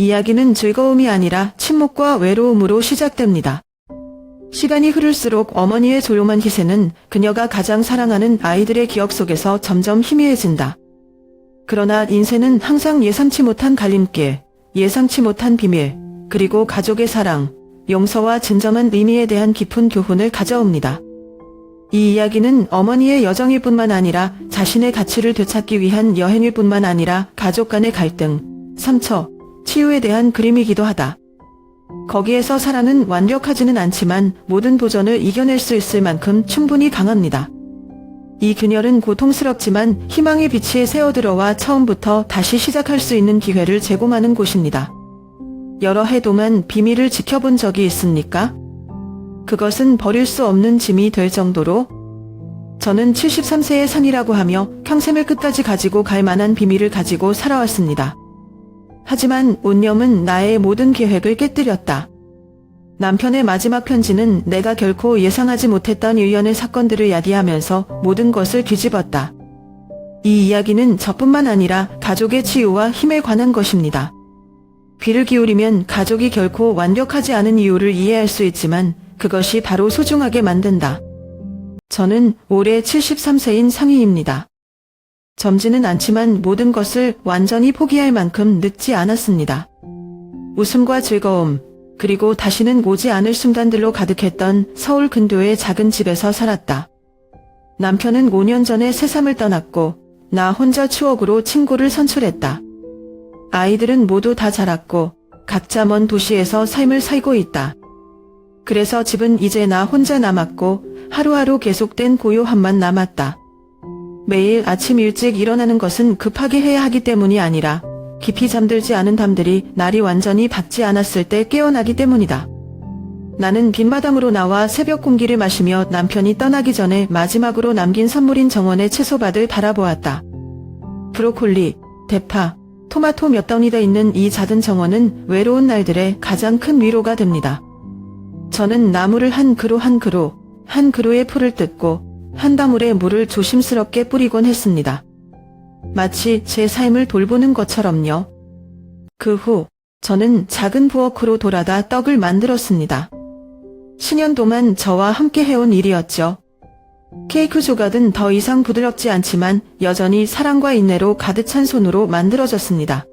이야기는 즐거움이 아니라 침묵과 외로움으로 시작됩니다. 시간이 흐를수록 어머니의 조용한 희생은 그녀가 가장 사랑하는 아이들의 기억 속에서 점점 희미해진다. 그러나 인생은 항상 예상치 못한 갈림길, 예상치 못한 비밀, 그리고 가족의 사랑, 용서와 진정한 의미에 대한 깊은 교훈을 가져옵니다. 이 이야기는 어머니의 여정일 뿐만 아니라 자신의 가치를 되찾기 위한 여행일 뿐만 아니라 가족 간의 갈등, 상처, 치유에 대한 그림이기도 하다. 거기에서 사랑은 완벽하지는 않지만 모든 도전을 이겨낼 수 있을 만큼 충분히 강합니다. 이 그녀는 고통스럽지만 희망의 빛이 새어들어와 처음부터 다시 시작할 수 있는 기회를 제공하는 곳입니다. 여러 해 동안 비밀을 지켜본 적이 있습니까? 그것은 버릴 수 없는 짐이 될 정도로 저는 73세의 산이라고 하며 평생을 끝까지 가지고 갈 만한 비밀을 가지고 살아왔습니다. 하지만 운명은 나의 모든 계획을 깨뜨렸다. 남편의 마지막 편지는 내가 결코 예상하지 못했던 일련의 사건들을 야기하면서 모든 것을 뒤집었다. 이 이야기는 저뿐만 아니라 가족의 치유와 힘에 관한 것입니다. 귀를 기울이면 가족이 결코 완벽하지 않은 이유를 이해할 수 있지만 그것이 바로 소중하게 만든다. 저는 올해 73세인 상희입니다. 젊지는 않지만 모든 것을 완전히 포기할 만큼 늙지 않았습니다. 웃음과 즐거움, 그리고 다시는 오지 않을 순간들로 가득했던 서울 근교의 작은 집에서 살았다. 남편은 5년 전에 세상을 떠났고 나 혼자 추억으로 친구를 선출했다. 아이들은 모두 다 자랐고 각자 먼 도시에서 삶을 살고 있다. 그래서 집은 이제 나 혼자 남았고 하루하루 계속된 고요함만 남았다. 매일 아침 일찍 일어나는 것은 급하게 해야 하기 때문이 아니라 깊이 잠들지 않은 밤들이 날이 완전히 밝지 않았을 때 깨어나기 때문이다. 나는 빈마당으로 나와 새벽 공기를 마시며 남편이 떠나기 전에 마지막으로 남긴 선물인 정원의 채소밭을 바라보았다. 브로콜리, 대파, 토마토 몇 덩이가 있는 이 작은 정원은 외로운 날들의 가장 큰 위로가 됩니다. 저는 나무를 한 그루 한 그루의 풀을 뜯고 한 다물의 물을 조심스럽게 뿌리곤 했습니다. 마치 제 삶을 돌보는 것처럼요. 그 후 저는 작은 부엌으로 돌아다 떡을 만들었습니다. 10년 동안 저와 함께 해온 일이었죠. 케이크 조각은 더 이상 부드럽지 않지만 여전히 사랑과 인내로 가득 찬 손으로 만들어졌습니다.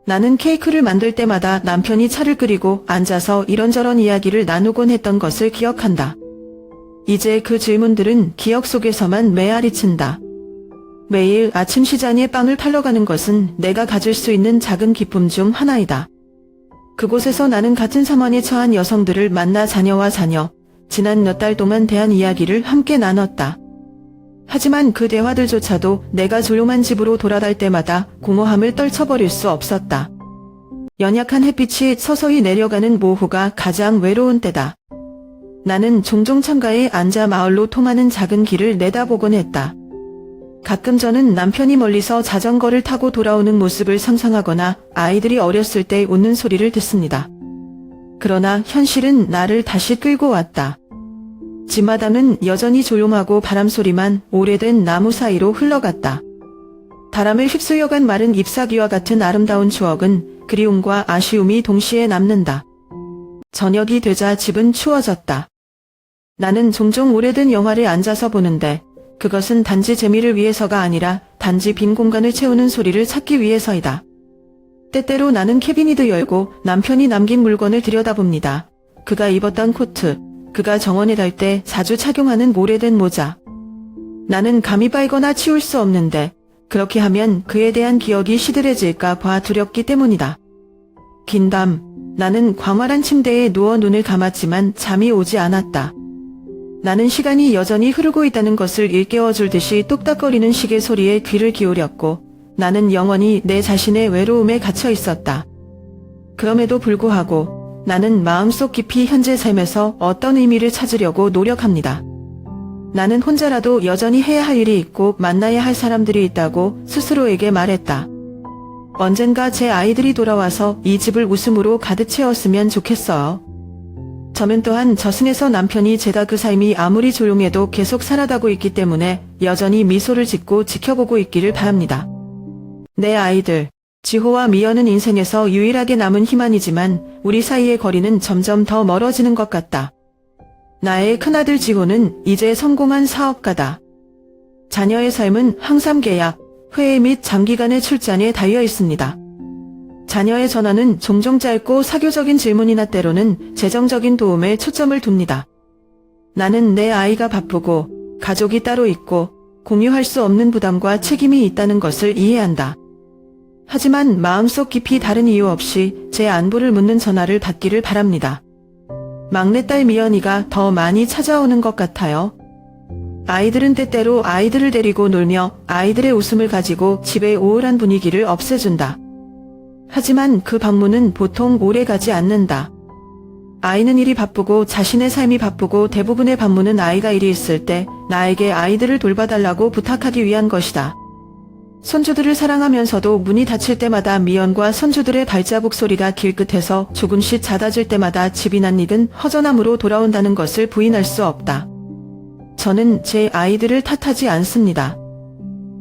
나는 케이크를 만들 때마다 남편이 차를 끓이고 앉아서 이런저런 이야기를 나누곤 했던 것을 기억한다. 이제 그 질문들은 기억 속에서만 메아리 친다. 매일 아침 시장에 빵을 팔러 가는 것은 내가 가질 수 있는 작은 기쁨 중 하나이다. 그곳에서 나는 같은 상황에 처한 여성들을 만나 자녀와 자녀, 지난 몇 달 동안 대한 이야기를 함께 나눴다. 하지만 그 대화들조차도 내가 조용한 집으로 돌아갈 때마다 공허함을 떨쳐버릴 수 없었다. 연약한 햇빛이 서서히 내려가는 오후가 가장 외로운 때다. 나는 종종 창가에 앉아 마을로 통하는 작은 길을 내다보곤 했다. 가끔 저는 남편이 멀리서 자전거를 타고 돌아오는 모습을 상상하거나 아이들이 어렸을 때 웃는 소리를 듣습니다. 그러나 현실은 나를 다시 끌고 왔다. 집마당은 여전히 조용하고 바람소리만 오래된 나무 사이로 흘러갔다. 바람을 휩쓸려간 마른 잎사귀와 같은 아름다운 추억은 그리움과 아쉬움이 동시에 남는다. 저녁이 되자 집은 추워졌다. 나는 종종 오래된 영화를 앉아서 보는데 그것은 단지 재미를 위해서가 아니라 단지 빈 공간을 채우는 소리를 찾기 위해서이다. 때때로 나는 캐비닛을 열고 남편이 남긴 물건을 들여다봅니다. 그가 입었던 코트, 그가 정원에 갈 때 자주 착용하는 오래된 모자. 나는 감히 빨거나 치울 수 없는데 그렇게 하면 그에 대한 기억이 시들해질까 봐 두렵기 때문이다. 긴 밤, 나는 광활한 침대에 누워 눈을 감았지만 잠이 오지 않았다. 나는 시간이 여전히 흐르고 있다는 것을 일깨워줄 듯이 뚝딱거리는 시계 소리에 귀를 기울였고 나는 영원히 내 자신의 외로움에 갇혀 있었다. 그럼에도 불구하고 나는 마음속 깊이 현재 삶에서 어떤 의미를 찾으려고 노력합니다. 나는 혼자라도 여전히 해야 할 일이 있고 만나야 할 사람들이 있다고 스스로에게 말했다. 언젠가 제 아이들이 돌아와서 이 집을 웃음으로 가득 채웠으면 좋겠어요. 저는 또한 저승에서 남편이 제가 그 삶이 아무리 조용해도 계속 살아가고 있기 때문에 여전히 미소를 짓고 지켜보고 있기를 바랍니다. 내 아이들, 지호와 미연은 인생에서 유일하게 남은 희망이지만 우리 사이의 거리는 점점 더 멀어지는 것 같다. 나의 큰아들 지호는 이제 성공한 사업가다. 자녀의 삶은 항상 계약, 회의 및 장기간의 출장에 달려 있습니다. 자녀의 전화는 종종 짧고 사교적인 질문이나 때로는 재정적인 도움에 초점을 둡니다. 나는 내 아이가 바쁘고 가족이 따로 있고 공유할 수 없는 부담과 책임이 있다는 것을 이해한다. 하지만 마음속 깊이 다른 이유 없이 제 안부를 묻는 전화를 받기를 바랍니다. 막내딸 미연이가 더 많이 찾아오는 것 같아요. 아이들은 때때로 아이들을 데리고 놀며 아이들의 웃음을 가지고 집의 우울한 분위기를 없애준다. 하지만 그 방문은 보통 오래가지 않는다. 아이는 일이 바쁘고 자신의 삶이 바쁘고 대부분의 방문은 아이가 일이 있을 때 나에게 아이들을 돌봐달라고 부탁하기 위한 것이다. 손주들을 사랑하면서도 문이 닫힐 때마다 미연과 손주들의 발자국 소리가 길끝에서 조금씩 잦아질 때마다 집이 낯익은 허전함으로 돌아온다는 것을 부인할 수 없다. 저는 제 아이들을 탓하지 않습니다.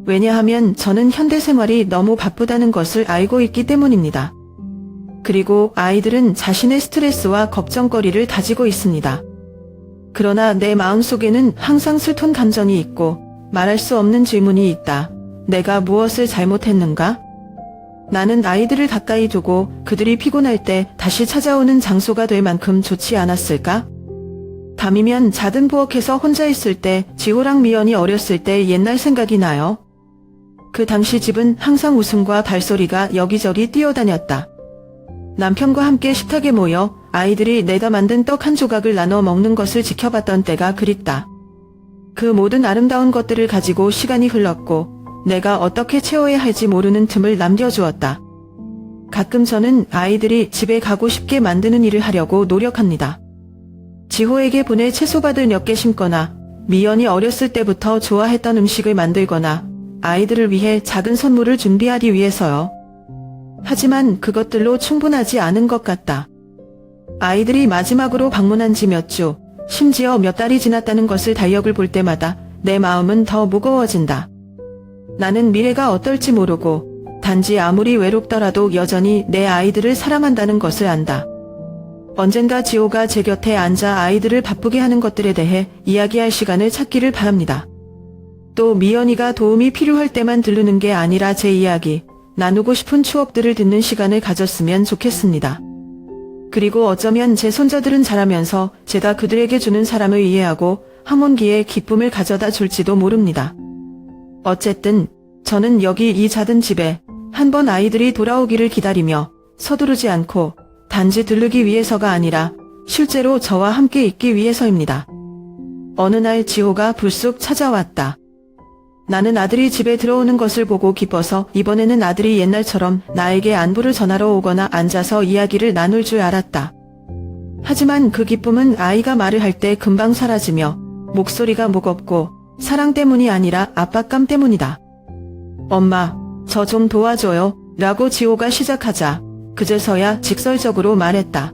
왜냐하면 저는 현대 생활이 너무 바쁘다는 것을 알고 있기 때문입니다. 그리고 아이들은 자신의 스트레스와 걱정거리를 가지고 있습니다. 그러나 내 마음속에는 항상 슬픈 감정이 있고 말할 수 없는 질문이 있다. 내가 무엇을 잘못했는가? 나는 아이들을 가까이 두고 그들이 피곤할 때 다시 찾아오는 장소가 될 만큼 좋지 않았을까? 밤이면 작은 부엌에서 혼자 있을 때 지호랑 미연이 어렸을 때 옛날 생각이 나요. 그 당시 집은 항상 웃음과 발소리가 여기저기 뛰어다녔다. 남편과 함께 식탁에 모여 아이들이 내가 만든 떡 한 조각을 나눠 먹는 것을 지켜봤던 때가 그립다. 그 모든 아름다운 것들을 가지고 시간이 흘렀고 내가 어떻게 채워야 할지 모르는 틈을 남겨주었다. 가끔 저는 아이들이 집에 가고 싶게 만드는 일을 하려고 노력합니다. 지호에게 보낼 채소밭을 몇 개 심거나 미연이 어렸을 때부터 좋아했던 음식을 만들거나 아이들을 위해 작은 선물을 준비하기 위해서요. 하지만 그것들로 충분하지 않은 것 같다. 아이들이 마지막으로 방문한 지 몇 주, 심지어 몇 달이 지났다는 것을 달력을 볼 때마다 내 마음은 더 무거워진다. 나는 미래가 어떨지 모르고 단지 아무리 외롭더라도 여전히 내 아이들을 사랑한다는 것을 안다. 언젠가 지호가 제 곁에 앉아 아이들을 바쁘게 하는 것들에 대해 이야기할 시간을 찾기를 바랍니다. 또 미연이가 도움이 필요할 때만 들르는 게 아니라 제 이야기, 나누고 싶은 추억들을 듣는 시간을 가졌으면 좋겠습니다. 그리고 어쩌면 제 손자들은 자라면서 제가 그들에게 주는 사람을 이해하고 항원기에 기쁨을 가져다 줄지도 모릅니다. 어쨌든 저는 여기 이 작은 집에 한번 아이들이 돌아오기를 기다리며 서두르지 않고 단지 들르기 위해서가 아니라 실제로 저와 함께 있기 위해서입니다. 어느 날 지호가 불쑥 찾아왔다. 나는 아들이 집에 들어오는 것을 보고 기뻐서 이번에는 아들이 옛날처럼 나에게 안부를 전하러 오거나 앉아서 이야기를 나눌 줄 알았다. 하지만 그 기쁨은 아이가 말을 할 때 금방 사라지며 목소리가 무겁고 사랑 때문이 아니라 압박감 때문이다. 엄마, 저 좀 도와줘요 라고 지호가 시작하자 그제서야 직설적으로 말했다.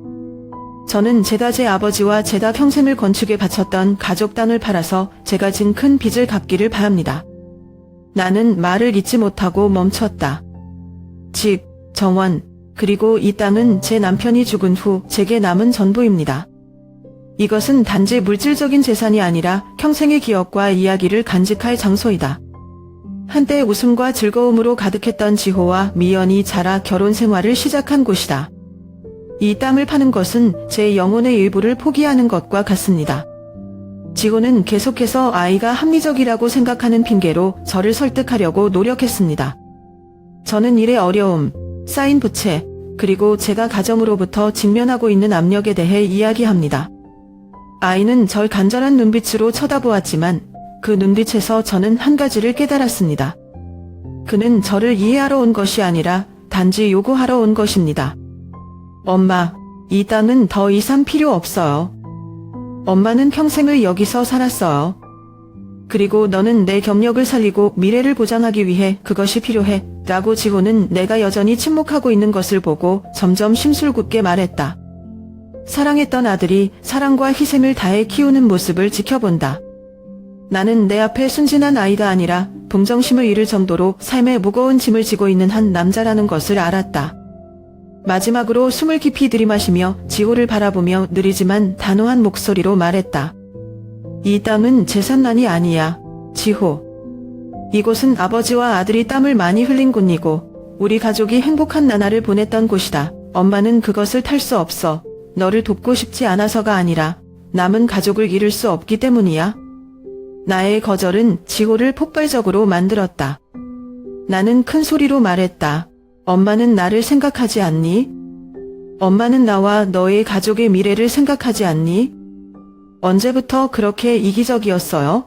저는 제가 제 아버지와 제가 평생을 건축에 바쳤던 가족 땅을 팔아서 제가 진 큰 빚을 갚기를 바랍니다. 나는 말을 잇지 못하고 멈췄다. 집, 정원, 그리고 이 땅은 제 남편이 죽은 후 제게 남은 전부입니다. 이것은 단지 물질적인 재산이 아니라 평생의 기억과 이야기를 간직할 장소이다. 한때 웃음과 즐거움으로 가득했던 지호와 미연이 자라 결혼 생활을 시작한 곳이다. 이 땅을 파는 것은 제 영혼의 일부를 포기하는 것과 같습니다. 지호는 계속해서 아이가 합리적이라고 생각하는 핑계로 저를 설득하려고 노력했습니다. 저는 일의 어려움, 쌓인 부채, 그리고 제가 가정으로부터 직면하고 있는 압력에 대해 이야기합니다. 아이는 절 간절한 눈빛으로 쳐다보았지만 그 눈빛에서 저는 한 가지를 깨달았습니다. 그는 저를 이해하러 온 것이 아니라 단지 요구하러 온 것입니다. 엄마, 이 땅은 더 이상 필요 없어요. 엄마는 평생을 여기서 살았어요. 그리고 너는 내 경력을 살리고 미래를 보장하기 위해 그것이 필요해 라고 지호는 내가 여전히 침묵하고 있는 것을 보고 점점 심술궂게 말했다. 사랑했던 아들이 사랑과 희생을 다해 키우는 모습을 지켜본다. 나는 내 앞에 순진한 아이가 아니라 동정심을 잃을 정도로 삶의 무거운 짐을 지고 있는 한 남자라는 것을 알았다. 마지막으로 숨을 깊이 들이마시며 지호를 바라보며 느리지만 단호한 목소리로 말했다. 이 땅은 재산난이 아니야, 지호. 이곳은 아버지와 아들이 땀을 많이 흘린 곳이고 우리 가족이 행복한 나날을 보냈던 곳이다. 엄마는 그것을 탈 수 없어. 너를 돕고 싶지 않아서가 아니라 남은 가족을 잃을 수 없기 때문이야. 나의 거절은 지호를 폭발적으로 만들었다. 나는 큰 소리로 말했다. 엄마는 나를 생각하지 않니? 엄마는 나와 너의 가족의 미래를 생각하지 않니? 언제부터 그렇게 이기적이었어요?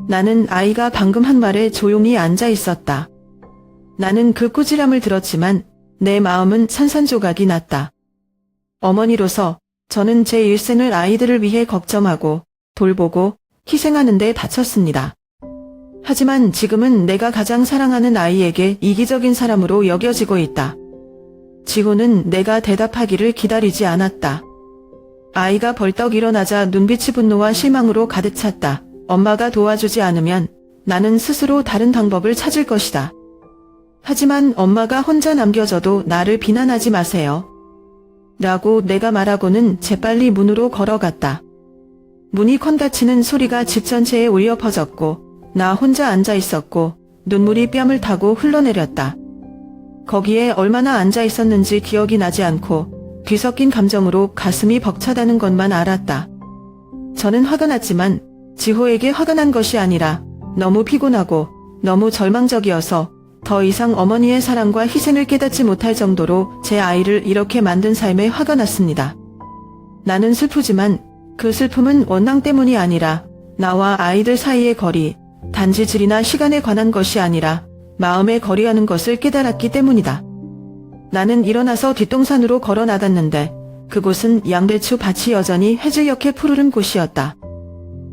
나는 아이가 방금 한 말에 조용히 앉아 있었다. 나는 그 꾸지람을 들었지만 내 마음은 산산조각이 났다. 어머니로서 저는 제 일생을 아이들을 위해 걱정하고 돌보고 희생하는 데 바쳤습니다. 하지만 지금은 내가 가장 사랑하는 아이에게 이기적인 사람으로 여겨지고 있다. 지호는 내가 대답하기를 기다리지 않았다. 아이가 벌떡 일어나자 눈빛이 분노와 실망으로 가득 찼다. 엄마가 도와주지 않으면 나는 스스로 다른 방법을 찾을 것이다. 하지만 엄마가 혼자 남겨져도 나를 비난하지 마세요. 라고 내가 말하고는 재빨리 문으로 걸어갔다. 문이 쾅 닫히는 소리가 집 전체에 울려 퍼졌고 나 혼자 앉아 있었고 눈물이 뺨을 타고 흘러내렸다. 거기에 얼마나 앉아 있었는지 기억이 나지 않고 뒤섞인 감정으로 가슴이 벅차다는 것만 알았다. 저는 화가 났지만 지호에게 화가 난 것이 아니라 너무 피곤하고 너무 절망적이어서 더 이상 어머니의 사랑과 희생을 깨닫지 못할 정도로 제 아이를 이렇게 만든 삶에 화가 났습니다. 나는 슬프지만 그 슬픔은 원망 때문이 아니라 나와 아이들 사이의 거리, 단지 질이나 시간에 관한 것이 아니라 마음의 거리라는 것을 깨달았기 때문이다. 나는 일어나서 뒷동산으로 걸어 나갔는데 그곳은 양배추 밭이 여전히 해질녘에 푸르른 곳이었다.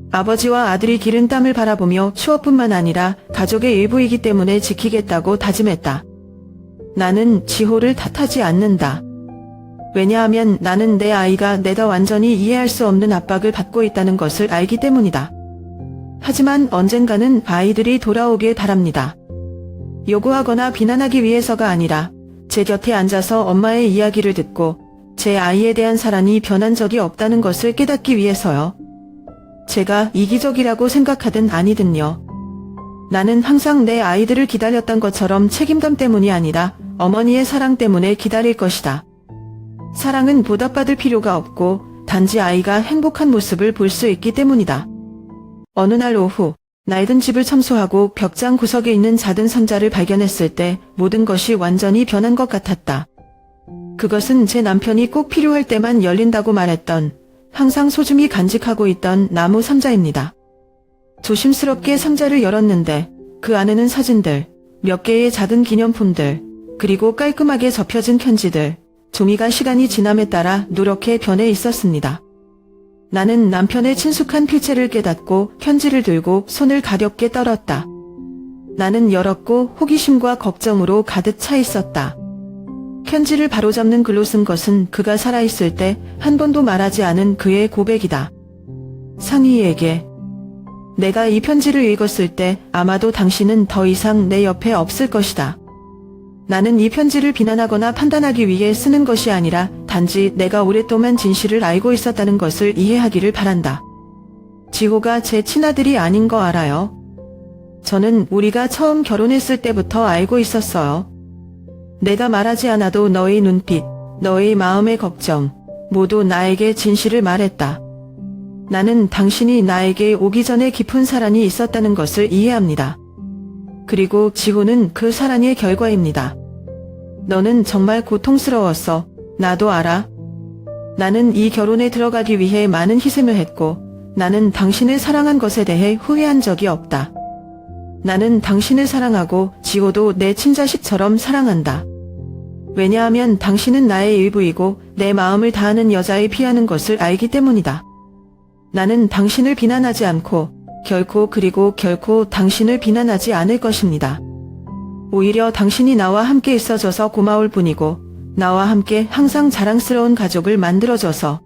아버지와 아들이 기른 땀을 바라보며 추억뿐만 아니라 가족의 일부이기 때문에 지키겠다고 다짐했다. 나는 지호를 탓하지 않는다. 왜냐하면 나는 내 아이가 내가 완전히 이해할 수 없는 압박을 받고 있다는 것을 알기 때문이다. 하지만 언젠가는 아이들이 돌아오길 바랍니다. 요구하거나 비난하기 위해서가 아니라 제 곁에 앉아서 엄마의 이야기를 듣고 제 아이에 대한 사랑이 변한 적이 없다는 것을 깨닫기 위해서요. 제가 이기적이라고 생각하든 아니든요. 나는 항상 내 아이들을 기다렸던 것처럼 책임감 때문이 아니라 어머니의 사랑 때문에 기다릴 것이다. 사랑은 보답받을 필요가 없고 단지 아이가 행복한 모습을 볼 수 있기 때문이다. 어느 날 오후 낡은 집을 청소하고 벽장 구석에 있는 작은 상자를 발견했을 때 모든 것이 완전히 변한 것 같았다. 그것은 제 남편이 꼭 필요할 때만 열린다고 말했던 항상 소중히 간직하고 있던 나무 상자입니다. 조심스럽게 상자를 열었는데 그 안에는 사진들, 몇 개의 작은 기념품들, 그리고 깔끔하게 접혀진 편지들, 종이가 시간이 지남에 따라 누렇게 변해 있었습니다. 나는 남편의 친숙한 필체를 깨닫고 편지를 들고 손을 가볍게 떨었다. 나는 열었고 호기심과 걱정으로 가득 차 있었다. 편지를 바로잡는 글로 쓴 것은 그가 살아있을 때 한 번도 말하지 않은 그의 고백이다. 상희에게. 내가 이 편지를 읽었을 때 아마도 당신은 더 이상 내 옆에 없을 것이다. 나는 이 편지를 비난하거나 판단하기 위해 쓰는 것이 아니라 단지 내가 오랫동안 진실을 알고 있었다는 것을 이해하기를 바란다. 지호가 제 친아들이 아닌 거 알아요? 저는 우리가 처음 결혼했을 때부터 알고 있었어요. 내가 말하지 않아도 너의 눈빛, 너의 마음의 걱정, 모두 나에게 진실을 말했다. 나는 당신이 나에게 오기 전에 깊은 사랑이 있었다는 것을 이해합니다. 그리고 지호는 그 사랑의 결과입니다. 너는 정말 고통스러웠어. 나도 알아. 나는 이 결혼에 들어가기 위해 많은 희생을 했고 나는 당신을 사랑한 것에 대해 후회한 적이 없다. 나는 당신을 사랑하고 지호도 내 친자식처럼 사랑한다. 왜냐하면 당신은 나의 일부이고 내 마음을 다하는 여자에 피하는 것을 알기 때문이다. 나는 당신을 비난하지 않고 그리고 결코 당신을 비난하지 않을 것입니다. 오히려 당신이 나와 함께 있어줘서 고마울 뿐이고 나와 함께 항상 자랑스러운 가족을 만들어줘서.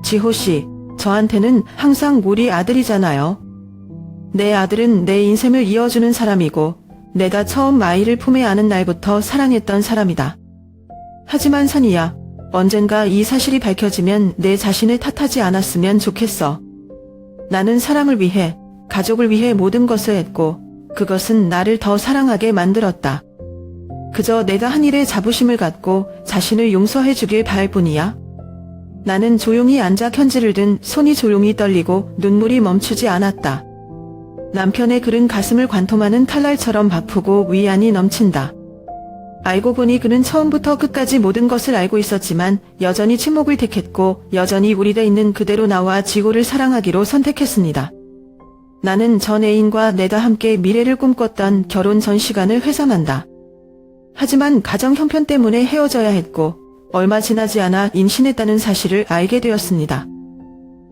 지호씨, 저한테는 항상 우리 아들이잖아요. 내 아들은 내 인생을 이어주는 사람이고 내가 처음 아이를 품에 안은 날부터 사랑했던 사람이다. 하지만 선이야, 언젠가 이 사실이 밝혀지면 내 자신을 탓하지 않았으면 좋겠어. 나는 사랑을 위해, 가족을 위해 모든 것을 했고 그것은 나를 더 사랑하게 만들었다. 그저 내가 한 일에 자부심을 갖고 자신을 용서해 주길 바랄 뿐이야. 나는 조용히 앉아 편지를 든 손이 조용히 떨리고 눈물이 멈추지 않았다. 남편의 글은 가슴을 관통하는 칼날처럼 아프고 위안이 넘친다. 알고 보니 그는 처음부터 끝까지 모든 것을 알고 있었지만 여전히 침묵을 택했고 여전히 우리가 있는 그대로 나와 지호를 사랑하기로 선택했습니다. 나는 전 애인과 내가 함께 미래를 꿈꿨던 결혼 전 시간을 회상한다. 하지만 가정 형편 때문에 헤어져야 했고 얼마 지나지 않아 임신했다는 사실을 알게 되었습니다.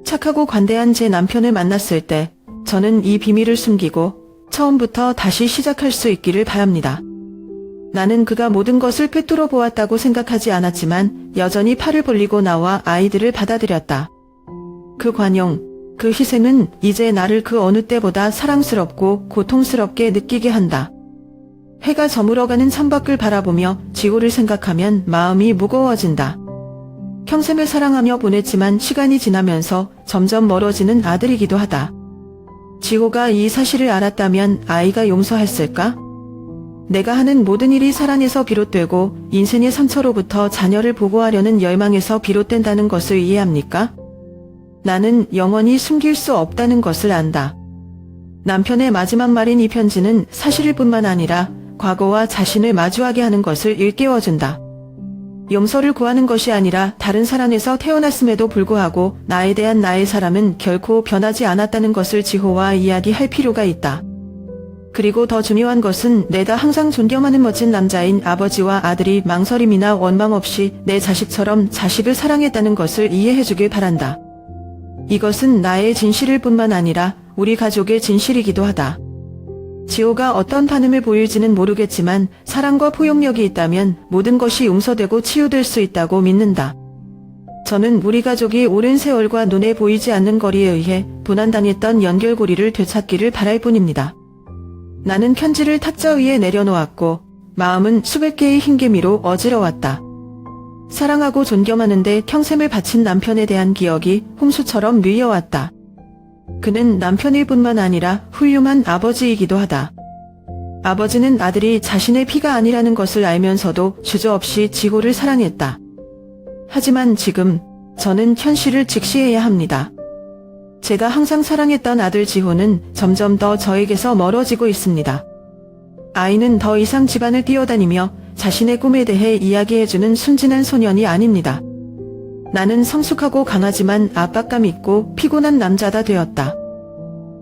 착하고 관대한 제 남편을 만났을 때 저는 이 비밀을 숨기고 처음부터 다시 시작할 수 있기를 바랍니다. 나는 그가 모든 것을 꿰뚫어 보았다고 생각하지 않았지만 여전히 팔을 벌리고 나와 아이들을 받아들였다. 그 관용, 그 희생은 이제 나를 그 어느 때보다 사랑스럽고 고통스럽게 느끼게 한다. 해가 저물어가는 창밖을 바라보며 지호를 생각하면 마음이 무거워진다. 평생을 사랑하며 보냈지만 시간이 지나면서 점점 멀어지는 아들이기도 하다. 지호가 이 사실을 알았다면 아이가 용서했을까? 내가 하는 모든 일이 사랑에서 비롯되고 인생의 상처로부터 자녀를 보호하려는 열망에서 비롯된다는 것을 이해합니까? 나는 영원히 숨길 수 없다는 것을 안다. 남편의 마지막 말인 이 편지는 사실일 뿐만 아니라 과거와 자신을 마주하게 하는 것을 일깨워준다. 용서를 구하는 것이 아니라 다른 사람에서 태어났음에도 불구하고 나에 대한 나의 사람은 결코 변하지 않았다는 것을 지호와 이야기할 필요가 있다. 그리고 더 중요한 것은 내가 항상 존경하는 멋진 남자인 아버지와 아들이 망설임이나 원망 없이 내 자식처럼 자식을 사랑했다는 것을 이해해주길 바란다. 이것은 나의 진실일 뿐만 아니라 우리 가족의 진실이기도 하다. 지호가 어떤 반응을 보일지는 모르겠지만 사랑과 포용력이 있다면 모든 것이 용서되고 치유될 수 있다고 믿는다. 저는 우리 가족이 오랜 세월과 눈에 보이지 않는 거리에 의해 분한당했던 연결고리를 되찾기를 바랄 뿐입니다. 나는 편지를 탁자 위에 내려놓았고 마음은 수백 개의 흰개미로 어지러웠다. 사랑하고 존경하는데 평생을 바친 남편에 대한 기억이 홍수처럼 밀려왔다. 그는 남편일 뿐만 아니라 훌륭한 아버지이기도 하다. 아버지는 아들이 자신의 피가 아니라는 것을 알면서도 주저없이 지호를 사랑했다. 하지만 지금 저는 현실을 직시해야 합니다. 제가 항상 사랑했던 아들 지호는 점점 더 저에게서 멀어지고 있습니다. 아이는 더 이상 집안을 뛰어다니며 자신의 꿈에 대해 이야기해주는 순진한 소년이 아닙니다. 나는 성숙하고 강하지만 압박감 있고 피곤한 남자가 되었다.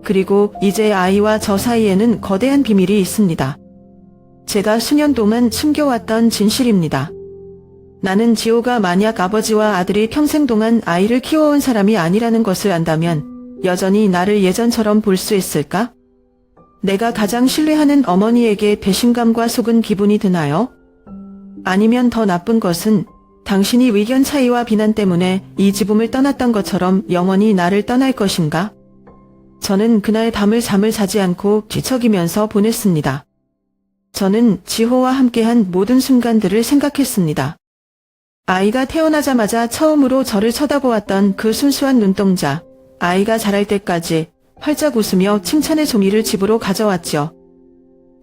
그리고 이제 아이와 저 사이에는 거대한 비밀이 있습니다. 제가 수년 동안 숨겨왔던 진실입니다. 나는 지호가 만약 아버지와 아들이 평생 동안 아이를 키워온 사람이 아니라는 것을 안다면 여전히 나를 예전처럼 볼 수 있을까? 내가 가장 신뢰하는 어머니에게 배신감과 속은 기분이 드나요? 아니면 더 나쁜 것은 당신이 의견 차이와 비난 때문에 이 지붕을 떠났던 것처럼 영원히 나를 떠날 것인가? 저는 그날 밤을 잠을 자지 않고 뒤척이면서 보냈습니다. 저는 지호와 함께한 모든 순간들을 생각했습니다. 아이가 태어나자마자 처음으로 저를 쳐다보았던 그 순수한 눈동자, 아이가 자랄 때까지 활짝 웃으며 칭찬의 종이를 집으로 가져왔죠.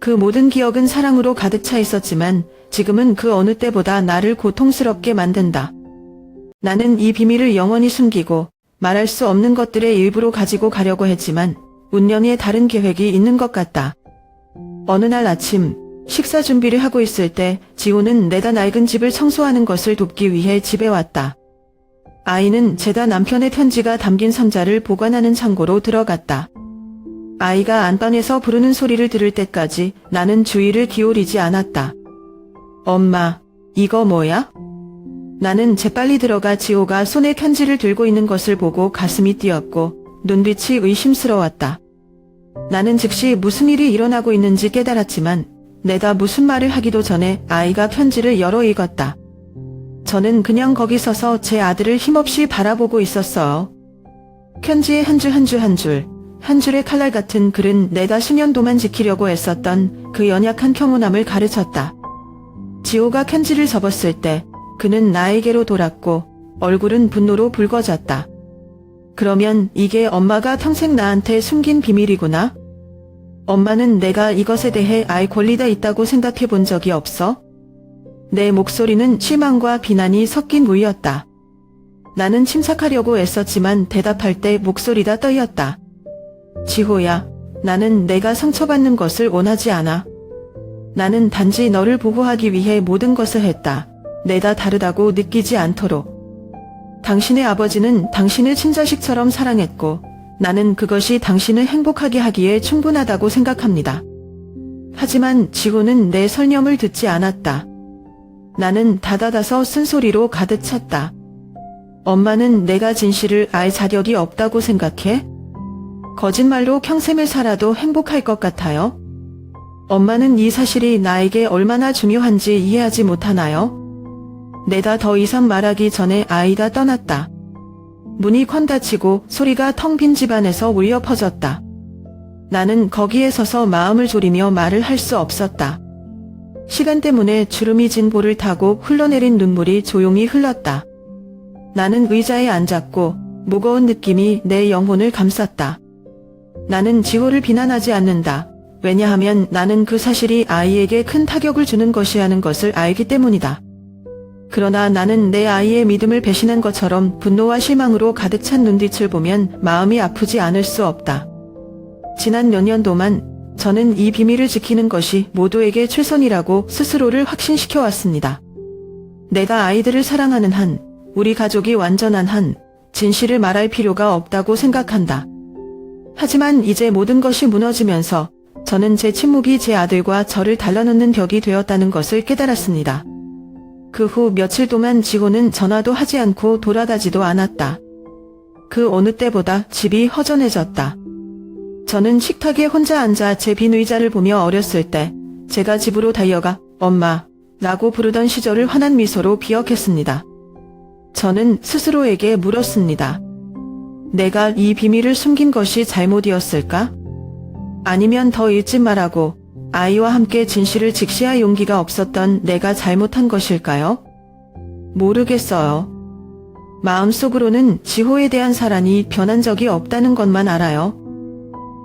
그 모든 기억은 사랑으로 가득 차 있었지만 지금은 그 어느 때보다 나를 고통스럽게 만든다. 나는 이 비밀을 영원히 숨기고 말할 수 없는 것들의 일부로 가지고 가려고 했지만 운명에 다른 계획이 있는 것 같다. 어느 날 아침 식사 준비를 하고 있을 때 지호는 내가 낡은 집을 청소하는 것을 돕기 위해 집에 왔다. 아이는 죄다 남편의 편지가 담긴 상자를 보관하는 창고로 들어갔다. 아이가 안방에서 부르는 소리를 들을 때까지 나는 주의를 기울이지 않았다. 엄마, 이거 뭐야? 나는 재빨리 들어가 지호가 손에 편지를 들고 있는 것을 보고 가슴이 뛰었고 눈빛이 의심스러웠다. 나는 즉시 무슨 일이 일어나고 있는지 깨달았지만 내가 무슨 말을 하기도 전에 아이가 편지를 열어 읽었다. 저는 그냥 거기 서서 제 아들을 힘없이 바라보고 있었어요. 편지의 한 줄 한 줄 한 줄, 한 줄의 칼날 같은 글은 내가 10년도만 지키려고 애썼던 그 연약한 평온함을 가르쳤다. 지호가 편지를 접었을 때 그는 나에게로 돌았고 얼굴은 분노로 붉어졌다. 그러면 이게 엄마가 평생 나한테 숨긴 비밀이구나? 엄마는 내가 이것에 대해 알 권리가 있다고 생각해 본 적이 없어? 내 목소리는 실망과 비난이 섞인 무이였다. 나는 침착하려고 애썼지만 대답할 때 목소리가 떨렸다. 지호야, 나는 내가 상처받는 것을 원하지 않아. 나는 단지 너를 보호하기 위해 모든 것을 했다. 내가 다르다고 느끼지 않도록. 당신의 아버지는 당신을 친자식처럼 사랑했고 나는 그것이 당신을 행복하게 하기에 충분하다고 생각합니다. 하지만 지호는 내 설명을 듣지 않았다. 나는 다다다서 쓴소리로 가득 찼다. 엄마는 내가 진실을 알 자격이 없다고 생각해? 거짓말로 평생을 살아도 행복할 것 같아요? 엄마는 이 사실이 나에게 얼마나 중요한지 이해하지 못하나요? 내가 더 이상 말하기 전에 아이가 떠났다. 문이 쾅 닫히고 소리가 텅 빈 집안에서 울려 퍼졌다. 나는 거기에 서서 마음을 졸이며 말을 할 수 없었다. 시간 때문에 주름이 진 볼을 타고 흘러내린 눈물이 조용히 흘렀다. 나는 의자에 앉았고 무거운 느낌이 내 영혼을 감쌌다. 나는 지호를 비난하지 않는다. 왜냐하면 나는 그 사실이 아이에게 큰 타격을 주는 것이라는 것을 알기 때문이다. 그러나 나는 내 아이의 믿음을 배신한 것처럼 분노와 실망으로 가득 찬 눈빛을 보면 마음이 아프지 않을 수 없다. 지난 몇 년도만 저는 이 비밀을 지키는 것이 모두에게 최선이라고 스스로를 확신시켜 왔습니다. 내가 아이들을 사랑하는 한, 우리 가족이 완전한 한, 진실을 말할 필요가 없다고 생각한다. 하지만 이제 모든 것이 무너지면서 저는 제 침묵이 제 아들과 저를 달라놓는 벽이 되었다는 것을 깨달았습니다. 그 후 며칠 동안 지호는 전화도 하지 않고 돌아가지도 않았다. 그 어느 때보다 집이 허전해졌다. 저는 식탁에 혼자 앉아 제 빈 의자를 보며 어렸을 때 제가 집으로 달려가 엄마 라고 부르던 시절을 환한 미소로 기억했습니다. 저는 스스로에게 물었습니다. 내가 이 비밀을 숨긴 것이 잘못이었을까? 아니면 더 일찍 말하고 아이와 함께 진실을 직시할 용기가 없었던 내가 잘못한 것일까요? 모르겠어요. 마음속으로는 지호에 대한 사랑이 변한 적이 없다는 것만 알아요.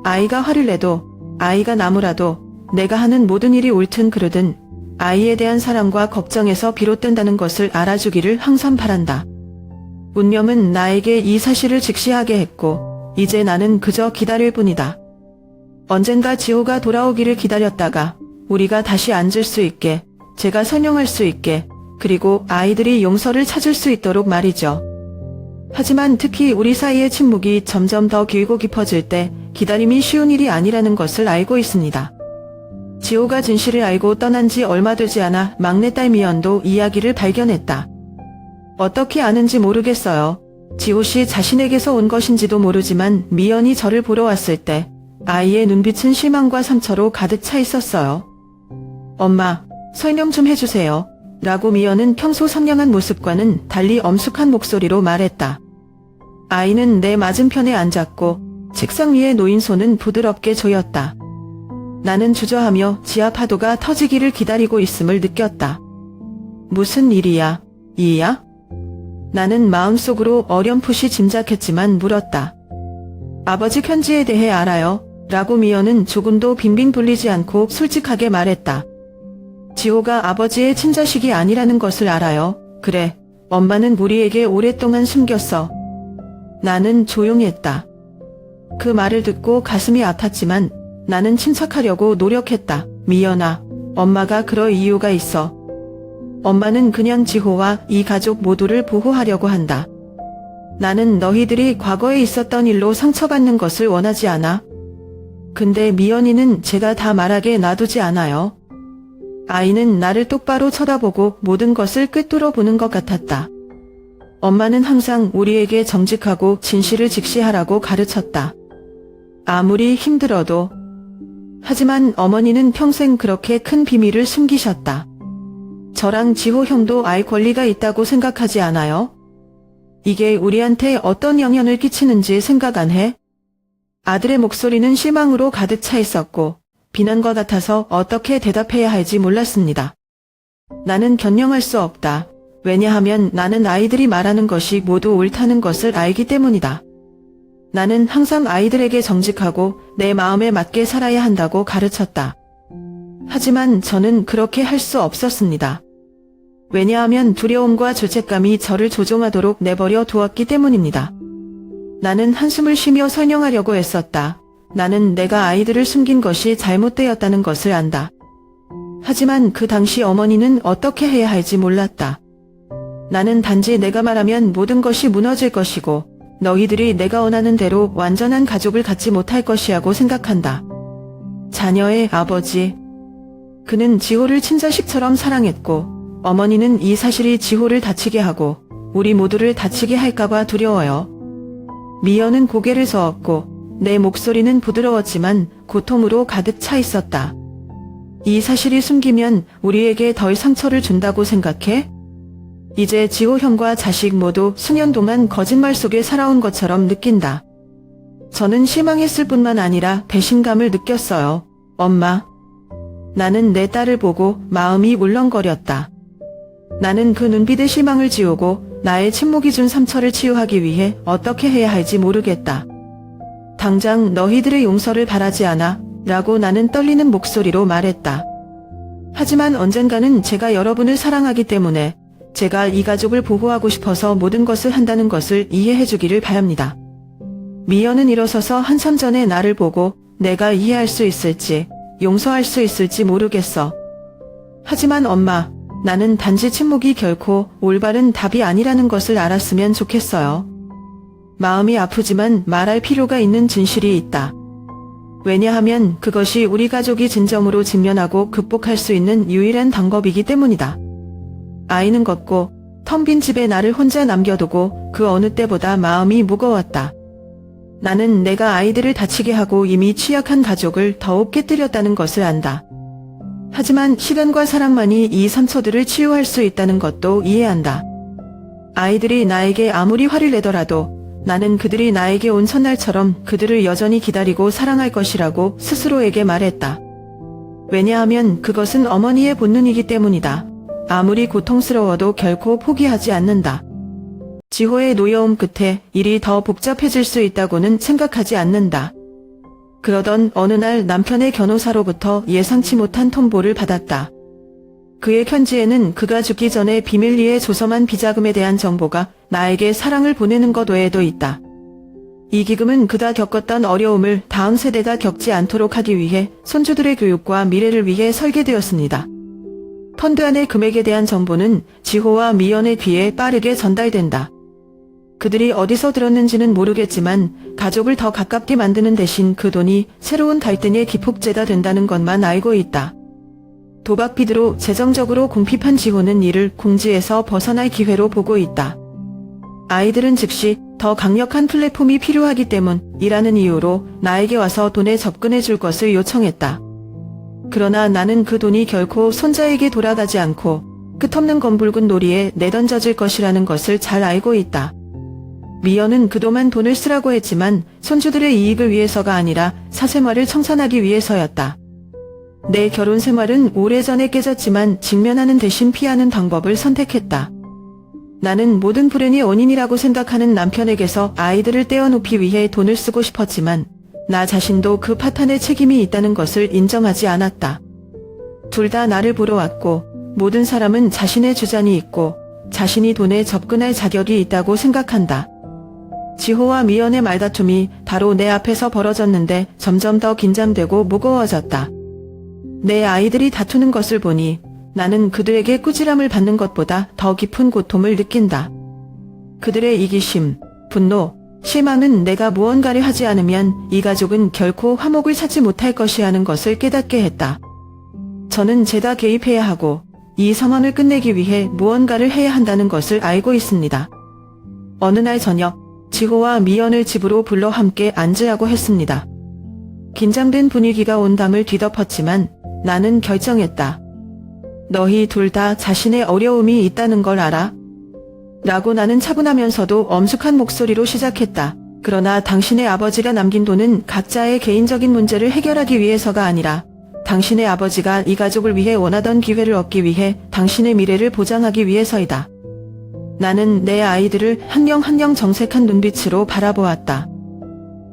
아이가 화를 내도, 아이가 나무라도, 내가 하는 모든 일이 옳든 그르든 아이에 대한 사랑과 걱정에서 비롯된다는 것을 알아주기를 항상 바란다. 운명은 나에게 이 사실을 직시하게 했고 이제 나는 그저 기다릴 뿐이다. 언젠가 지호가 돌아오기를 기다렸다가 우리가 다시 앉을 수 있게, 제가 설명할 수 있게, 그리고 아이들이 용서를 찾을 수 있도록 말이죠. 하지만 특히 우리 사이의 침묵이 점점 더 길고 깊어질 때 기다림이 쉬운 일이 아니라는 것을 알고 있습니다. 지호가 진실을 알고 떠난 지 얼마 되지 않아 막내딸 미연도 이야기를 발견했다. 어떻게 아는지 모르겠어요. 지호 씨 자신에게서 온 것인지도 모르지만 미연이 저를 보러 왔을 때 아이의 눈빛은 실망과 상처로 가득 차 있었어요. 엄마, 설명 좀 해주세요. 라고 미연은 평소 선량한 모습과는 달리 엄숙한 목소리로 말했다. 아이는 내 맞은편에 앉았고 책상 위에 놓인 손은 부드럽게 조였다. 나는 주저하며 지하 파도가 터지기를 기다리고 있음을 느꼈다. 무슨 일이야? 이야? 나는 마음속으로 어렴풋이 짐작했지만 물었다. 아버지 편지에 대해 알아요. 라고 미연은 조금도 빙빙 돌리지 않고 솔직하게 말했다. 지호가 아버지의 친자식이 아니라는 것을 알아요. 그래, 엄마는 우리에게 오랫동안 숨겼어. 나는 조용했다. 그 말을 듣고 가슴이 아팠지만 나는 침착하려고 노력했다. 미연아, 엄마가 그럴 이유가 있어. 엄마는 그냥 지호와 이 가족 모두를 보호하려고 한다. 나는 너희들이 과거에 있었던 일로 상처받는 것을 원하지 않아. 근데 미연이는 제가 다 말하게 놔두지 않아요. 아이는 나를 똑바로 쳐다보고 모든 것을 꿰뚫어 보는 것 같았다. 엄마는 항상 우리에게 정직하고 진실을 직시하라고 가르쳤다. 아무리 힘들어도. 하지만 어머니는 평생 그렇게 큰 비밀을 숨기셨다. 저랑 지호 형도 알 권리가 있다고 생각하지 않아요? 이게 우리한테 어떤 영향을 끼치는지 생각 안 해? 아들의 목소리는 실망으로 가득 차 있었고 비난과 같아서 어떻게 대답해야 할지 몰랐습니다. 나는 변명할 수 없다. 왜냐하면 나는 아이들이 말하는 것이 모두 옳다는 것을 알기 때문이다. 나는 항상 아이들에게 정직하고 내 마음에 맞게 살아야 한다고 가르쳤다. 하지만 저는 그렇게 할 수 없었습니다. 왜냐하면 두려움과 죄책감이 저를 조종하도록 내버려 두었기 때문입니다. 나는 한숨을 쉬며 설명하려고 애썼다. 나는 내가 아이들을 숨긴 것이 잘못되었다는 것을 안다. 하지만 그 당시 어머니는 어떻게 해야 할지 몰랐다. 나는 단지 내가 말하면 모든 것이 무너질 것이고 너희들이 내가 원하는 대로 완전한 가족을 갖지 못할 것이라고 생각한다. 자녀의 아버지. 그는 지호를 친자식처럼 사랑했고 어머니는 이 사실이 지호를 다치게 하고 우리 모두를 다치게 할까봐 두려워요. 미연은 고개를 저었고 내 목소리는 부드러웠지만 고통으로 가득 차 있었다. 이 사실이 숨기면 우리에게 덜 상처를 준다고 생각해? 이제 지호 형과 자식 모두 수년 동안 거짓말 속에 살아온 것처럼 느낀다. 저는 실망했을 뿐만 아니라 배신감을 느꼈어요. 엄마. 나는 내 딸을 보고 마음이 울렁거렸다. 나는 그 눈빛의 실망을 지우고 나의 침묵이 준 상처를 치유하기 위해 어떻게 해야 할지 모르겠다. 당장 너희들의 용서를 바라지 않아 라고 나는 떨리는 목소리로 말했다. 하지만 언젠가는 제가 여러분을 사랑하기 때문에 제가 이 가족을 보호하고 싶어서 모든 것을 한다는 것을 이해해 주기를 바랍니다. 미연은 일어서서 한참 전에 나를 보고 내가 이해할 수 있을지 용서할 수 있을지 모르겠어. 하지만 엄마, 나는 단지 침묵이 결코 올바른 답이 아니라는 것을 알았으면 좋겠어요. 마음이 아프지만 말할 필요가 있는 진실이 있다. 왜냐하면 그것이 우리 가족이 진정으로 직면하고 극복할 수 있는 유일한 방법이기 때문이다. 아이는 걷고 텅 빈 집에 나를 혼자 남겨두고 그 어느 때보다 마음이 무거웠다. 나는 내가 아이들을 다치게 하고 이미 취약한 가족을 더욱 깨뜨렸다는 것을 안다. 하지만 시간과 사랑만이 이 상처들을 치유할 수 있다는 것도 이해한다. 아이들이 나에게 아무리 화를 내더라도 나는 그들이 나에게 온 첫날처럼 그들을 여전히 기다리고 사랑할 것이라고 스스로에게 말했다. 왜냐하면 그것은 어머니의 본능이기 때문이다. 아무리 고통스러워도 결코 포기하지 않는다. 지호의 노여움 끝에 일이 더 복잡해질 수 있다고는 생각하지 않는다. 그러던 어느 날 남편의 변호사로부터 예상치 못한 통보를 받았다. 그의 편지에는 그가 죽기 전에 비밀리에 조성한 비자금에 대한 정보가 나에게 사랑을 보내는 것 외에도 있다. 이 기금은 그가 겪었던 어려움을 다음 세대가 겪지 않도록 하기 위해 손주들의 교육과 미래를 위해 설계되었습니다. 펀드 안의 금액에 대한 정보는 지호와 미연의 귀에 빠르게 전달된다. 그들이 어디서 들었는지는 모르겠지만 가족을 더 가깝게 만드는 대신 그 돈이 새로운 갈등의 기폭제가 된다는 것만 알고 있다. 도박비드로 재정적으로 궁핍한 지호는 이를 궁지에서 벗어날 기회로 보고 있다. 아이들은 즉시 더 강력한 플랫폼이 필요하기 때문이라는 이유로 나에게 와서 돈에 접근해 줄 것을 요청했다. 그러나 나는 그 돈이 결코 손자에게 돌아가지 않고 끝없는 검붉은 놀이에 내던져질 것이라는 것을 잘 알고 있다. 미연은 그동안 돈을 쓰라고 했지만 손주들의 이익을 위해서가 아니라 사생활을 청산하기 위해서였다. 내 결혼 생활은 오래전에 깨졌지만 직면하는 대신 피하는 방법을 선택했다. 나는 모든 불행의 원인이라고 생각하는 남편에게서 아이들을 떼어놓기 위해 돈을 쓰고 싶었지만 나 자신도 그 파탄에 책임이 있다는 것을 인정하지 않았다. 둘 다 나를 보러 왔고 모든 사람은 자신의 주장이 있고 자신이 돈에 접근할 자격이 있다고 생각한다. 지호와 미연의 말다툼이 바로 내 앞에서 벌어졌는데 점점 더 긴장되고 무거워졌다. 내 아이들이 다투는 것을 보니 나는 그들에게 꾸지람을 받는 것보다 더 깊은 고통을 느낀다. 그들의 이기심, 분노, 실망은 내가 무언가를 하지 않으면 이 가족은 결코 화목을 찾지 못할 것이라는 것을 깨닫게 했다. 저는 죄다 개입해야 하고 이 상황을 끝내기 위해 무언가를 해야 한다는 것을 알고 있습니다. 어느 날 저녁 지호와 미연을 집으로 불러 함께 앉으라고 했습니다. 긴장된 분위기가 온담을 뒤덮었지만 나는 결정했다. 너희 둘 다 자신의 어려움이 있다는 걸 알아? 라고 나는 차분하면서도 엄숙한 목소리로 시작했다. 그러나 당신의 아버지가 남긴 돈은 각자의 개인적인 문제를 해결하기 위해서가 아니라 당신의 아버지가 이 가족을 위해 원하던 기회를 얻기 위해 당신의 미래를 보장하기 위해서이다. 나는 내 아이들을 한 명 한 명 정색한 눈빛으로 바라보았다.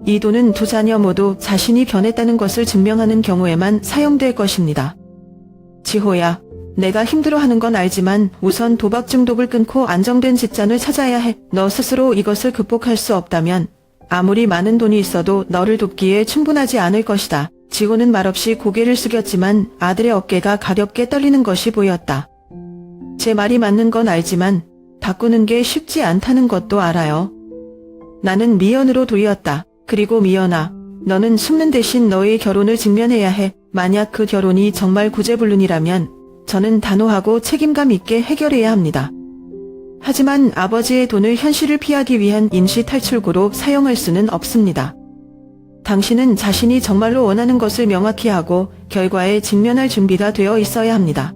이 돈은 두 자녀 모두 자신이 변했다는 것을 증명하는 경우에만 사용될 것입니다. 지호야, 내가 힘들어하는 건 알지만 우선 도박 중독을 끊고 안정된 직장을 찾아야 해. 너 스스로 이것을 극복할 수 없다면 아무리 많은 돈이 있어도 너를 돕기에 충분하지 않을 것이다. 지호는 말없이 고개를 숙였지만 아들의 어깨가 가렵게 떨리는 것이 보였다. 제 말이 맞는 건 알지만 바꾸는 게 쉽지 않다는 것도 알아요. 나는 미연으로 돌렸다. 그리고 미연아, 너는 숨는 대신 너의 결혼을 직면해야 해. 만약 그 결혼이 정말 구제불능이라면 저는 단호하고 책임감 있게 해결해야 합니다. 하지만 아버지의 돈을 현실을 피하기 위한 임시 탈출구로 사용할 수는 없습니다. 당신은 자신이 정말로 원하는 것을 명확히 하고 결과에 직면할 준비가 되어 있어야 합니다.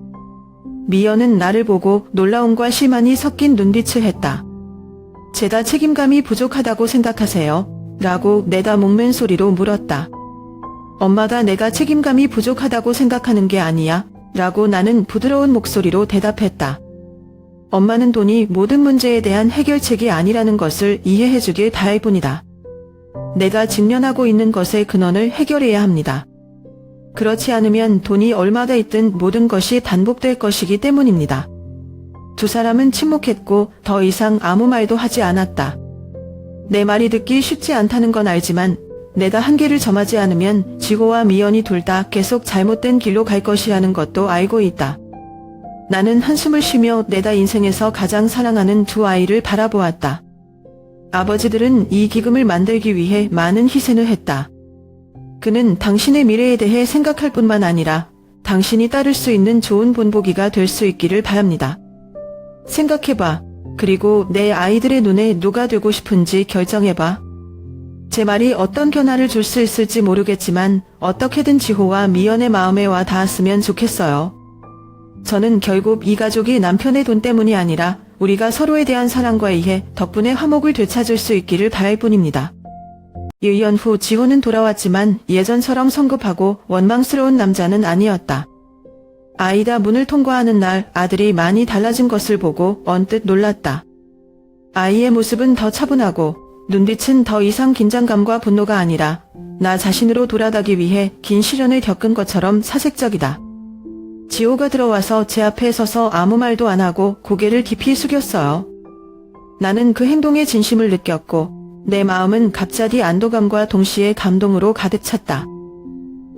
미연은 나를 보고 놀라움과 실망이 섞인 눈빛을 했다. 제가 책임감이 부족하다고 생각하세요? 라고 내다 목맨 소리로 물었다. 엄마가 내가 책임감이 부족하다고 생각하는 게 아니야. 라고 나는 부드러운 목소리로 대답했다. 엄마는 돈이 모든 문제에 대한 해결책이 아니라는 것을 이해해주길 바랄 뿐이다. 내가 직면하고 있는 것의 근원을 해결해야 합니다. 그렇지 않으면 돈이 얼마나 있든 모든 것이 단복될 것이기 때문입니다. 두 사람은 침묵했고 더 이상 아무 말도 하지 않았다. 내 말이 듣기 쉽지 않다는 건 알지만 내가 한계를 점하지 않으면 지호와 미연이 둘 다 계속 잘못된 길로 갈 것이라는 것도 알고 있다. 나는 한숨을 쉬며 내가 인생에서 가장 사랑하는 두 아이를 바라보았다. 아버지들은 이 기금을 만들기 위해 많은 희생을 했다. 그는 당신의 미래에 대해 생각할 뿐만 아니라 당신이 따를 수 있는 좋은 본보기가 될 수 있기를 바랍니다. 생각해봐. 그리고 내 아이들의 눈에 누가 되고 싶은지 결정해봐. 제 말이 어떤 변화를 줄 수 있을지 모르겠지만 어떻게든 지호와 미연의 마음에 와 닿았으면 좋겠어요. 저는 결국 이 가족이 남편의 돈 때문이 아니라 우리가 서로에 대한 사랑과 이해 덕분에 화목을 되찾을 수 있기를 바랄 뿐입니다. 1년 후 지호는 돌아왔지만 예전처럼 성급하고 원망스러운 남자는 아니었다. 아이가 문을 통과하는 날 아들이 많이 달라진 것을 보고 언뜻 놀랐다. 아이의 모습은 더 차분하고 눈빛은 더 이상 긴장감과 분노가 아니라 나 자신으로 돌아가기 위해 긴 시련을 겪은 것처럼 사색적이다. 지호가 들어와서 제 앞에 서서 아무 말도 안 하고 고개를 깊이 숙였어요. 나는 그 행동에 진심을 느꼈고 내 마음은 갑자기 안도감과 동시에 감동으로 가득 찼다.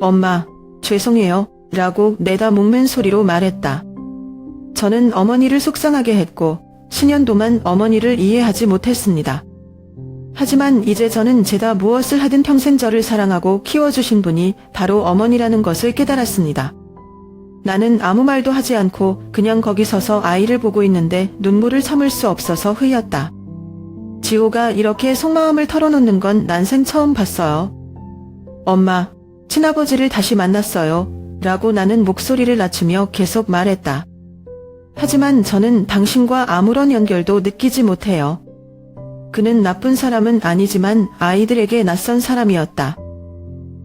엄마, 죄송해요. 라고 내다 목맨 소리로 말했다. 저는 어머니를 속상하게 했고 10년 동안 어머니를 이해하지 못했습니다. 하지만 이제 저는 제가 무엇을 하든 평생 저를 사랑하고 키워주신 분이 바로 어머니라는 것을 깨달았습니다. 나는 아무 말도 하지 않고 그냥 거기 서서 아이를 보고 있는데 눈물을 참을 수 없어서 흐렸다. 지호가 이렇게 속마음을 털어놓는 건 난생 처음 봤어요. 엄마, 친아버지를 다시 만났어요. 라고 나는 목소리를 낮추며 계속 말했다. 하지만 저는 당신과 아무런 연결도 느끼지 못해요. 그는 나쁜 사람은 아니지만 아이들에게 낯선 사람이었다.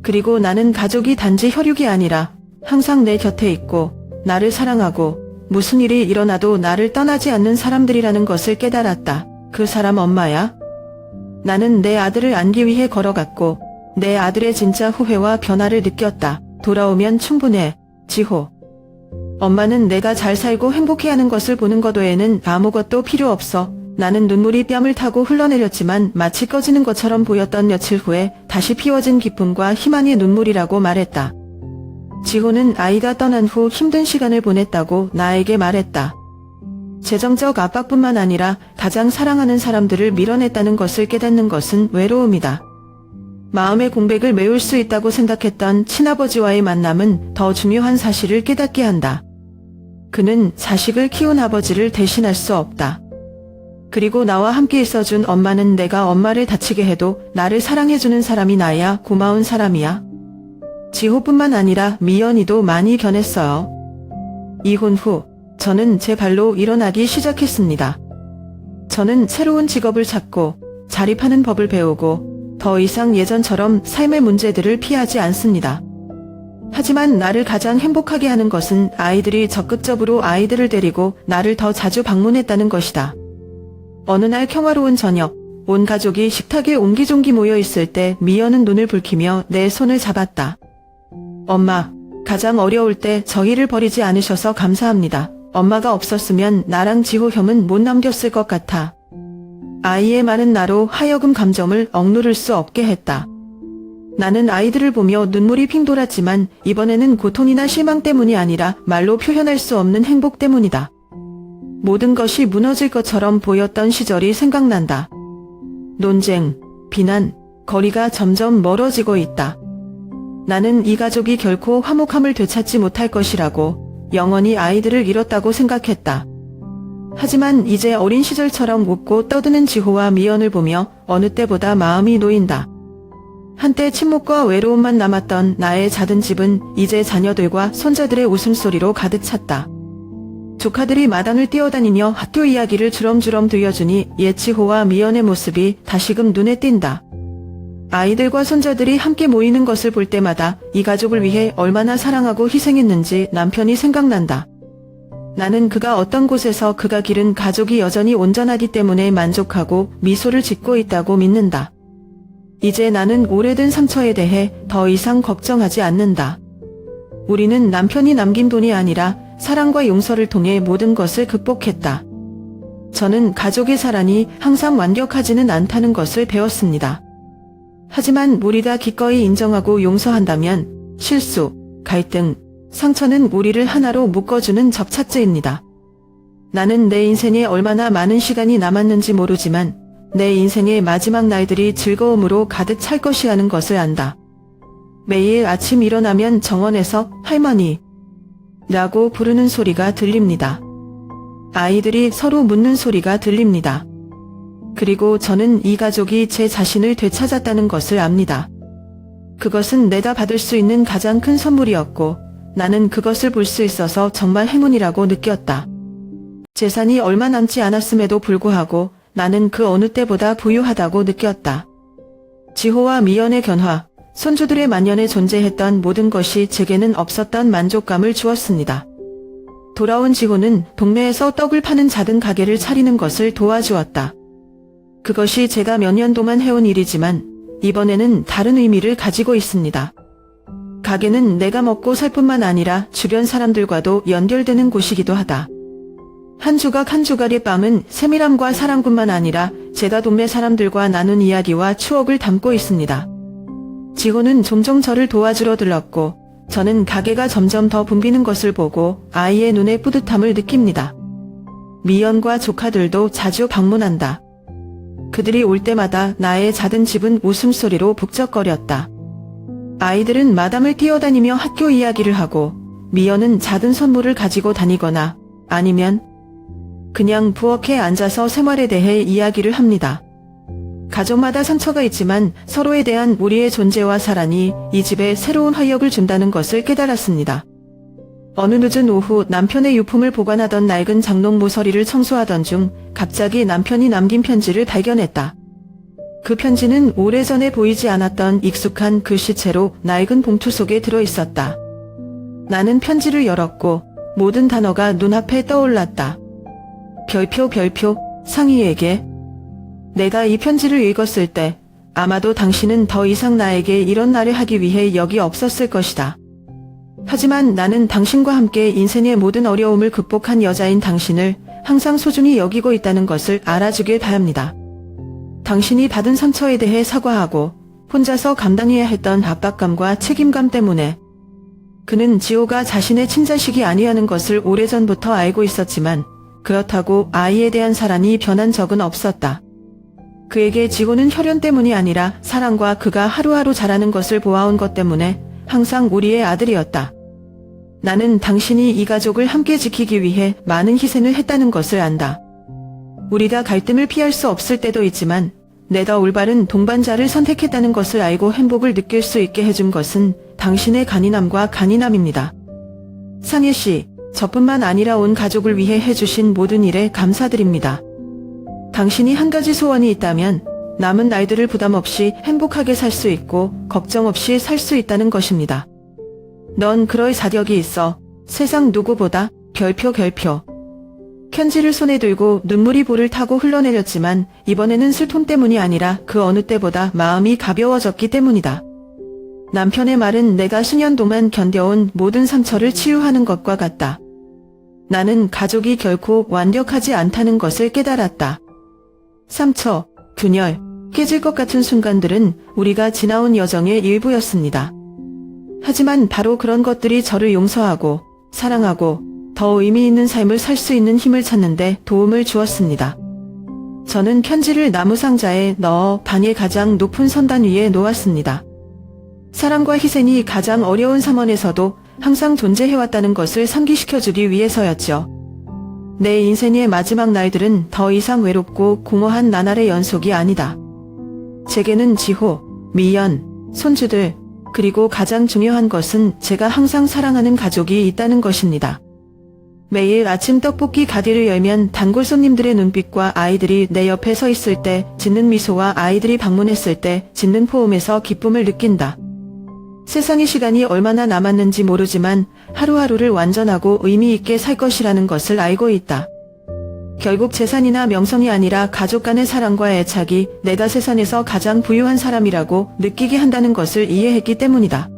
그리고 나는 가족이 단지 혈육이 아니라 항상 내 곁에 있고 나를 사랑하고 무슨 일이 일어나도 나를 떠나지 않는 사람들이라는 것을 깨달았다. 그 사람 엄마야? 나는 내 아들을 안기 위해 걸어갔고 내 아들의 진짜 후회와 변화를 느꼈다. 돌아오면 충분해, 지호. 엄마는 내가 잘 살고 행복해하는 것을 보는 것 외에는 아무것도 필요 없어. 나는 눈물이 뺨을 타고 흘러내렸지만 마치 꺼지는 것처럼 보였던 며칠 후에 다시 피워진 기쁨과 희망의 눈물이라고 말했다. 지호는 아이가 떠난 후 힘든 시간을 보냈다고 나에게 말했다. 재정적 압박뿐만 아니라 가장 사랑하는 사람들을 밀어냈다는 것을 깨닫는 것은 외로움이다. 마음의 공백을 메울 수 있다고 생각했던 친아버지와의 만남은 더 중요한 사실을 깨닫게 한다. 그는 자식을 키운 아버지를 대신할 수 없다. 그리고 나와 함께 있어준 엄마는 내가 엄마를 다치게 해도 나를 사랑해주는 사람이 나야 고마운 사람이야. 지호뿐만 아니라 미연이도 많이 변했어요. 이혼 후 저는 제 발로 일어나기 시작했습니다. 저는 새로운 직업을 찾고 자립하는 법을 배우고 더 이상 예전처럼 삶의 문제들을 피하지 않습니다. 하지만 나를 가장 행복하게 하는 것은 아이들이 적극적으로 아이들을 데리고 나를 더 자주 방문했다는 것이다. 어느 날 평화로운 저녁, 온 가족이 식탁에 옹기종기 모여 있을 때 미연은 눈을 붉히며 내 손을 잡았다. 엄마, 가장 어려울 때 저희를 버리지 않으셔서 감사합니다. 엄마가 없었으면 나랑 지호 형은 못 남겼을 것 같아. 아이의 많은 나로 하여금 감정을 억누를 수 없게 했다. 나는 아이들을 보며 눈물이 핑 돌았지만 이번에는 고통이나 실망 때문이 아니라 말로 표현할 수 없는 행복 때문이다. 모든 것이 무너질 것처럼 보였던 시절이 생각난다. 논쟁, 비난, 거리가 점점 멀어지고 있다. 나는 이 가족이 결코 화목함을 되찾지 못할 것이라고 영원히 아이들을 잃었다고 생각했다. 하지만 이제 어린 시절처럼 웃고 떠드는 지호와 미연을 보며 어느 때보다 마음이 놓인다. 한때 침묵과 외로움만 남았던 나의 작은 집은 이제 자녀들과 손자들의 웃음소리로 가득 찼다. 조카들이 마당을 뛰어다니며 학교 이야기를 주럼주럼 들려주니 옛 지호와 미연의 모습이 다시금 눈에 띈다. 아이들과 손자들이 함께 모이는 것을 볼 때마다 이 가족을 위해 얼마나 사랑하고 희생했는지 남편이 생각난다. 나는 그가 어떤 곳에서 그가 기른 가족이 여전히 온전하기 때문에 만족하고 미소를 짓고 있다고 믿는다. 이제 나는 오래된 상처에 대해 더 이상 걱정하지 않는다. 우리는 남편이 남긴 돈이 아니라 사랑과 용서를 통해 모든 것을 극복했다. 저는 가족의 사랑이 항상 완벽하지는 않다는 것을 배웠습니다. 하지만 우리 다 기꺼이 인정하고 용서한다면 실수, 갈등, 상처는 우리를 하나로 묶어주는 접착제입니다. 나는 내 인생에 얼마나 많은 시간이 남았는지 모르지만 내 인생의 마지막 날들이 즐거움으로 가득 찰 것이라는 것을 안다. 매일 아침 일어나면 정원에서 할머니 라고 부르는 소리가 들립니다. 아이들이 서로 묻는 소리가 들립니다. 그리고 저는 이 가족이 제 자신을 되찾았다는 것을 압니다. 그것은 내가 받을 수 있는 가장 큰 선물이었고 나는 그것을 볼 수 있어서 정말 행운이라고 느꼈다. 재산이 얼마 남지 않았음에도 불구하고 나는 그 어느 때보다 부유하다고 느꼈다. 지호와 미연의 견화, 손주들의 만년에 존재했던 모든 것이 제게는 없었던 만족감을 주었습니다. 돌아온 지호는 동네에서 떡을 파는 작은 가게를 차리는 것을 도와주었다. 그것이 제가 몇 년 동안 해온 일이지만 이번에는 다른 의미를 가지고 있습니다. 가게는 내가 먹고 살 뿐만 아니라 주변 사람들과도 연결되는 곳이기도 하다. 한 조각 한 조각의 빵은 세밀함과 사랑뿐만 아니라 제가 동네 사람들과 나눈 이야기와 추억을 담고 있습니다. 지호는 종종 저를 도와주러 들렀고 저는 가게가 점점 더 붐비는 것을 보고 아이의 눈에 뿌듯함을 느낍니다. 미연과 조카들도 자주 방문한다. 그들이 올 때마다 나의 작은 집은 웃음소리로 북적거렸다. 아이들은 마당을 뛰어다니며 학교 이야기를 하고 미연은 작은 선물을 가지고 다니거나 아니면 그냥 부엌에 앉아서 생활에 대해 이야기를 합니다. 가족마다 상처가 있지만 서로에 대한 우리의 존재와 사랑이 이 집에 새로운 활력을 준다는 것을 깨달았습니다. 어느 늦은 오후 남편의 유품을 보관하던 낡은 장롱 모서리를 청소하던 중 갑자기 남편이 남긴 편지를 발견했다. 그 편지는 오래전에 보이지 않았던 익숙한 글씨체로 낡은 봉투 속에 들어있었다. 나는 편지를 열었고 모든 단어가 눈앞에 떠올랐다. 별표 상희에게. 내가 이 편지를 읽었을 때 아마도 당신은 더 이상 나에게 이런 말을 하기 위해 여기 없었을 것이다. 하지만 나는 당신과 함께 인생의 모든 어려움을 극복한 여자인 당신을 항상 소중히 여기고 있다는 것을 알아주길 바랍니다. 당신이 받은 상처에 대해 사과하고 혼자서 감당해야 했던 압박감과 책임감 때문에 그는 지호가 자신의 친자식이 아니라는 것을 오래전부터 알고 있었지만 그렇다고 아이에 대한 사랑이 변한 적은 없었다. 그에게 지호는 혈연 때문이 아니라 사랑과 그가 하루하루 자라는 것을 보아온 것 때문에 항상 우리의 아들이었다. 나는 당신이 이 가족을 함께 지키기 위해 많은 희생을 했다는 것을 안다. 우리가 갈등을 피할 수 없을 때도 있지만 내가 올바른 동반자를 선택했다는 것을 알고 행복을 느낄 수 있게 해준 것은 당신의 간인함과 간인함입니다. 상혜 씨, 저뿐만 아니라 온 가족을 위해 해주신 모든 일에 감사드립니다. 당신이 한 가지 소원이 있다면 남은 날들을 부담 없이 행복하게 살 수 있고 걱정 없이 살 수 있다는 것입니다. 넌 그럴 자격이 있어. 세상 누구보다. 별표. 편지를 손에 들고 눈물이 볼을 타고 흘러내렸지만 이번에는 슬픔 때문이 아니라 그 어느 때보다 마음이 가벼워졌기 때문이다. 남편의 말은 내가 수년 동안 견뎌온 모든 상처를 치유하는 것과 같다. 나는 가족이 결코 완벽하지 않다는 것을 깨달았다. 상처, 분열, 깨질 것 같은 순간들은 우리가 지나온 여정의 일부였습니다. 하지만 바로 그런 것들이 저를 용서하고 사랑하고 더 의미 있는 삶을 살 수 있는 힘을 찾는데 도움을 주었습니다. 저는 편지를 나무 상자에 넣어 방의 가장 높은 선단 위에 놓았습니다. 사랑과 희생이 가장 어려운 상황에서도 항상 존재해왔다는 것을 상기시켜주기 위해서였죠. 내 인생의 마지막 날들은 더 이상 외롭고 공허한 나날의 연속이 아니다. 제게는 지호, 미연, 손주들, 그리고 가장 중요한 것은 제가 항상 사랑하는 가족이 있다는 것입니다. 매일 아침 떡볶이 가게를 열면 단골 손님들의 눈빛과 아이들이 내 옆에 서 있을 때 짓는 미소와 아이들이 방문했을 때 짓는 포음에서 기쁨을 느낀다. 세상의 시간이 얼마나 남았는지 모르지만 하루하루를 완전하고 의미 있게 살 것이라는 것을 알고 있다. 결국 재산이나 명성이 아니라 가족 간의 사랑과 애착이 내가 세상에서 가장 부유한 사람이라고 느끼게 한다는 것을 이해했기 때문이다.